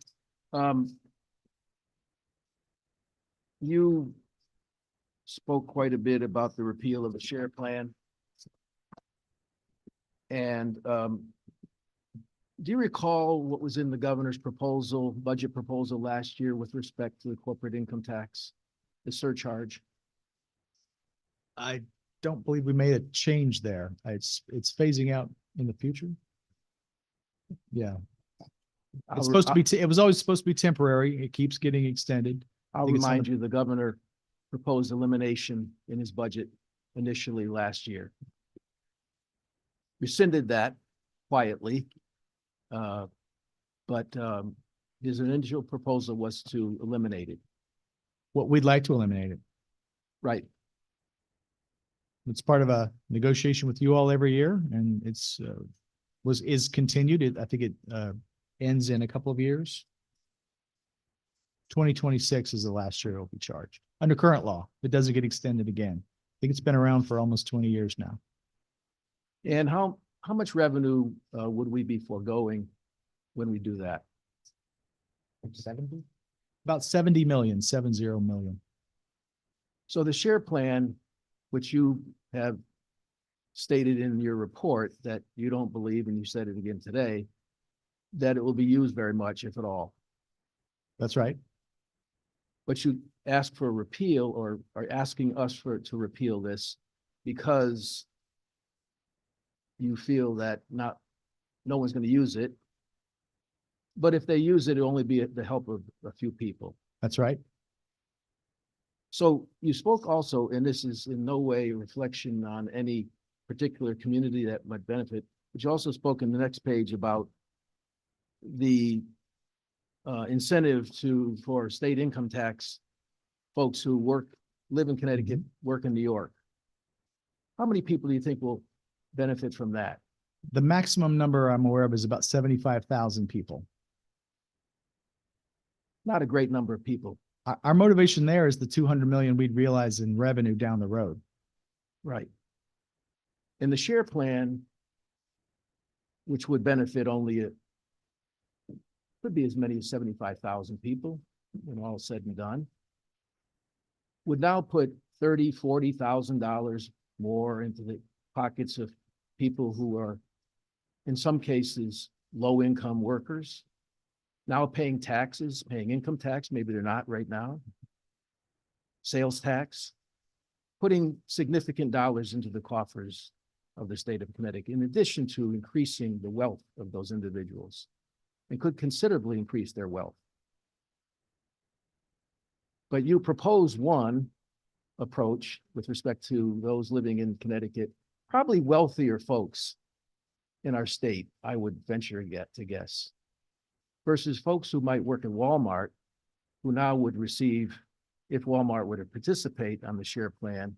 S10: You spoke quite a bit about the repeal of the share plan. And do you recall what was in the governor's budget proposal last year with respect to the corporate income tax, the surcharge?
S4: I don't believe we made a change there. It's phasing out in the future. Yeah. It's supposed to be, it was always supposed to be temporary. It keeps getting extended.
S10: I'll
S4: think it's on
S10: remind
S4: the-
S10: you, the governor proposed elimination in his budget initially last year. Rescinded that quietly. But his initial proposal was to eliminate it.
S4: What we'd like to eliminate it.
S10: Right.
S4: It's part of a negotiation with you all every year, and is continued. I think it ends in a couple of years. 2026 is the last year it'll be charged under current law. It doesn't get extended again. I think it's been around for almost 20 years now.
S10: And how much revenue would we be foregoing when we do that?
S4: 70? About 70 million, 70 million.
S10: So the share plan, which you have stated in your report that you don't believe, and you said it again today, that it will be used very much, if at all.
S4: That's right.
S10: But you ask for a repeal or are asking us to repeal this because you feel that no one's going to use it. But if they use it, it'll only be at the help of a few people.
S4: That's right.
S10: So you spoke also, and this is in no way a reflection on any particular community that might benefit, but you also spoke in the next page about the incentive for state income tax folks who live in Connecticut, work in New York. How many people do you think will benefit from that?
S4: The maximum number I'm aware of is about 75,000 people.
S10: Not a great number of people.
S4: Our motivation there is the 200 million we'd realize in revenue down the road.
S10: Right. And the share plan, which would benefit only could be as many as 75,000 people when all is said and done, would now put $30,000, $40,000 more into the pockets of people who are, in some cases, low-income workers, now paying taxes, paying income tax, maybe they're not right now, sales tax, putting significant dollars into the coffers of the state of Connecticut, in addition to increasing the wealth of those individuals, and could considerably increase their wealth. But you propose one approach with respect to those living in Connecticut, probably wealthier folks in our state, I would venture to guess, versus folks who might work at Walmart, who now would receive, if Walmart were to participate on the share plan,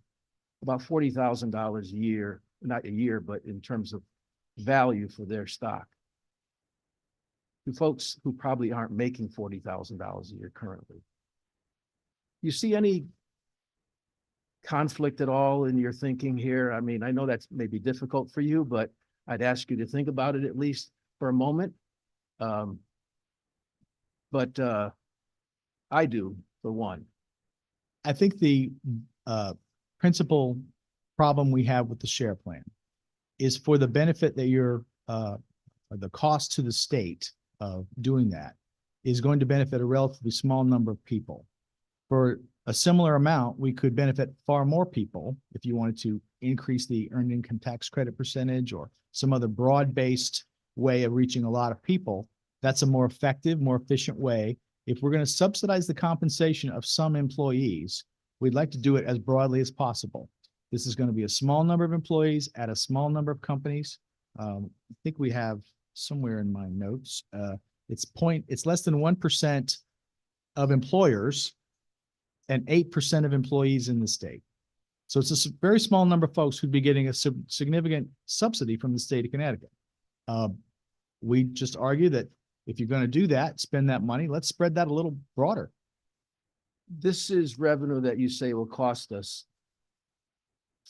S10: about $40,000 a year, not a year, but in terms of value for their stock. To folks who probably aren't making $40,000 a year currently. You see any conflict at all in your thinking here? I mean, I know that's maybe difficult for you, but I'd ask you to think about it at least for a moment. But I do, for one.
S4: I think the principal problem we have with the share plan is for the benefit that you're, or the cost to the state of doing that is going to benefit a relatively small number of people. For a similar amount, we could benefit far more people if you wanted to increase the earned income tax credit percentage or some other broad-based way of reaching a lot of people. That's a more effective, more efficient way. If we're going to subsidize the compensation of some employees, we'd like to do it as broadly as possible. This is going to be a small number of employees at a small number of companies. I think we have somewhere in my notes, it's less than 1% of employers and 8% of employees in the state. So it's a very small number of folks who'd be getting a significant subsidy from the state of Connecticut. We just argue that if you're going to do that, spend that money, let's spread that a little broader.
S10: This is revenue that you say will cost us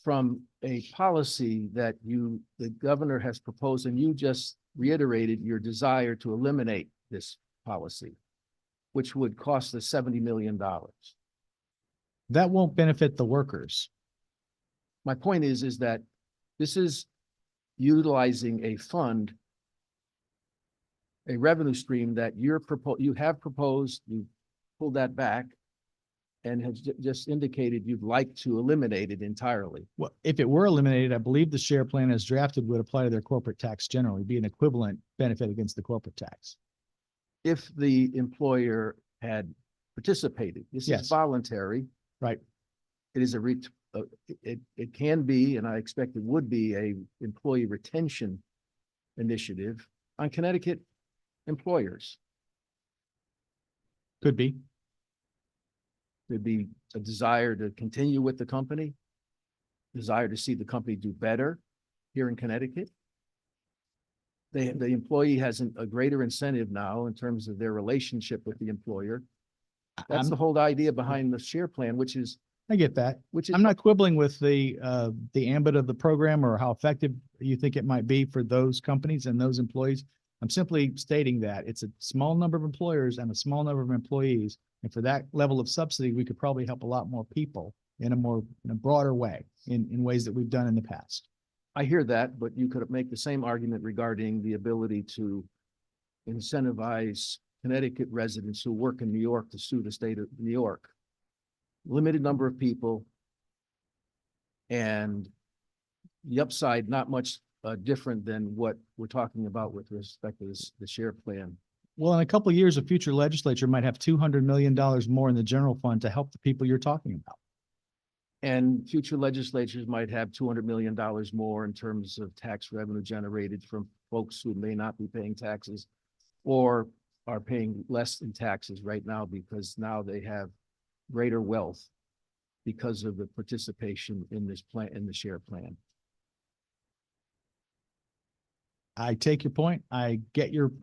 S10: from a policy that the governor has proposed, and you just reiterated your desire to eliminate this policy, which would cost us $70 million.
S4: That won't benefit the workers.
S10: My point is that this is utilizing a fund, a revenue stream that you have proposed, you pulled that back, and have just indicated you'd like to eliminate it entirely.
S4: Well, if it were eliminated, I believe the share plan as drafted would apply to their corporate tax generally, be an equivalent benefit against the corporate tax.
S10: If the employer had participated, this
S4: Yes.
S10: is voluntary.
S4: Right.
S10: It is it can be, and I expect it would be, a employee retention initiative on Connecticut employers.
S4: Could be.
S10: There'd be a desire to continue with the company. desire to see the company do better here in Connecticut. The employee has a greater incentive now in terms of their relationship with the employer. That's
S4: I'm-
S10: the whole idea behind the share plan, which is,
S4: I get that.
S10: which is.
S4: I'm not quibbling with the ambit of the program or how effective you think it might be for those companies and those employees. I'm simply stating that it's a small number of employers and a small number of employees. And for that level of subsidy, we could probably help a lot more people in a broader way, in ways that we've done in the past.
S10: I hear that, but you could make the same argument regarding the ability to incentivize Connecticut residents who work in New York to sue the state of New York. Limited number of people. And the upside, not much different than what we're talking about with respect to the share plan.
S4: Well, in a couple of years, a future legislature might have $200 million more in the general fund to help the people you're talking about.
S10: And future legislatures might have $200 million more in terms of tax revenue generated from folks who may not be paying taxes or are paying less in taxes right now because now they have greater wealth because of the participation in this plan, in the share plan.
S4: I take your point. I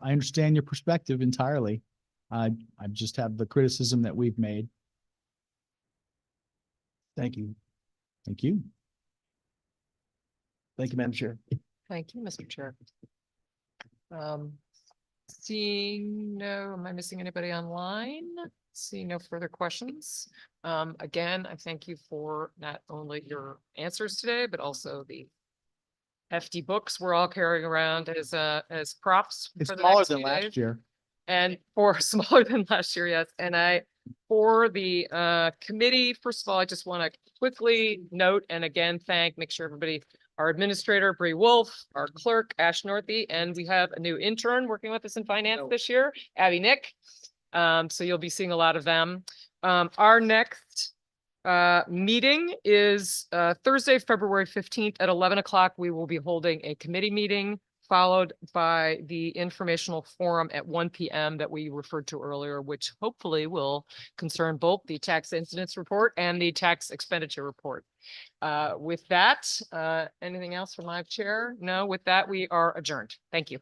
S4: understand your perspective entirely. I just have the criticism that we've made.
S10: Thank you.
S4: Thank you.
S10: Thank you, Madam Chair.
S2: Thank you, Mr. Chair. Seeing no, am I missing anybody online? Seeing no further questions. Again, I thank you for not only your answers today, but also the hefty books we're all carrying around as props.
S4: It's
S2: for the
S4: smaller
S2: next
S4: than
S2: few
S4: last
S2: days.
S4: year.
S2: And for smaller than last year, yes. And for the committee, first of all, I just want to quickly note and again, make sure everybody, our administrator, Bree Wolf, our clerk, Ash Northey, and we have a new intern working with us in finance this year, Abby Nick. So you'll be seeing a lot of them. Our next meeting is Thursday, February 15th at 11 o'clock. We will be holding a committee meeting followed by the informational forum at 1 p.m. that we referred to earlier, which hopefully will concern both the tax incidence report and the tax expenditure report. With that, anything else from my chair? No, with that, we are adjourned. Thank you.